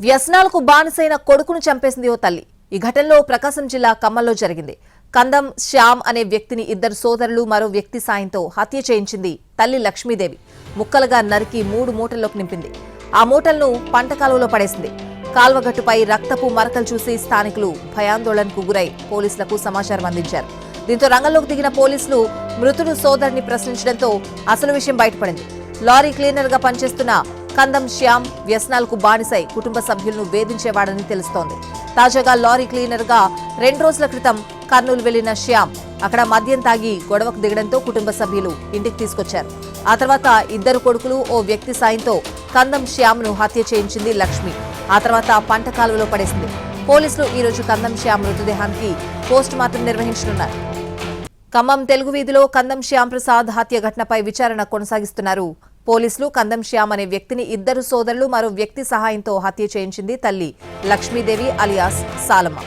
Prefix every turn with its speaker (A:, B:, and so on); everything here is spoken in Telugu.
A: వ్యసనాలకు బానిసైన కొడుకును చంపేసింది ఓ తల్లి. ఈ ఘటనలో ప్రకాశం జిల్లా కమ్మల్లో జరిగింది. కందం శ్యామ్ అనే వ్యక్తిని ఇద్దరు సోదరులు మరో వ్యక్తి సాయంతో హత్య చేయించింది తల్లి లక్ష్మీదేవి. ముక్కలుగా నరికి 3 మూటల్లోకి నింపింది. ఆ మూటలను పంట కాలువలో పడేసింది. కాల్వగట్టుపై రక్తపు మరకలు చూసి స్థానికులు భయాందోళనకు గురై పోలీసులకు సమాచారం అందించారు. దీంతో రంగంలోకి దిగిన పోలీసులు మృతుడు సోదరుని ప్రశ్నించడంతో అసలు విషయం బయటపడింది. లారీ క్లీనర్ గా పనిచేస్తున్న కందం శ్యామ్ వ్యసనాలకు బానిసై కుటుంబ సభ్యులను వేధించేవాడని తెలుస్తోంది. తాజాగా లారీ క్లీనర్ గా 2 రోజుల క్రితం కర్నూలు వెళ్లిన శ్యామ్ అక్కడ మద్యం తాగి గొడవకు దిగడంతో కుటుంబ సభ్యులు ఇంటికి తీసుకొచ్చారు. ఆ తర్వాత ఇద్దరు కొడుకులు ఓ వ్యక్తి సాయంతో కందం శ్యామ్ను హత్య చేయించింది లక్ష్మి. ఆ తర్వాత పంట కాలువలో పడేసింది. పోలీసులు ఈ రోజు కందం శ్యామ్ మృతదేహానికి పోస్ట్ మార్టం నిర్వహించనున్నారు. ఖమ్మం తెలుగు వీధిలో కందం శ్యామ్ ప్రసాద్ హత్య ఘటనపై విచారణ కొనసాగిస్తున్నారు పోలీసులు. కందం శ్యామ్ అనే వ్యక్తిని ఇద్దరు సోదరులు మరో వ్యక్తి సహాయంతో హత్య చేయించింది తల్లి లక్ష్మీదేవి అలియాస్ సాలమ్మ.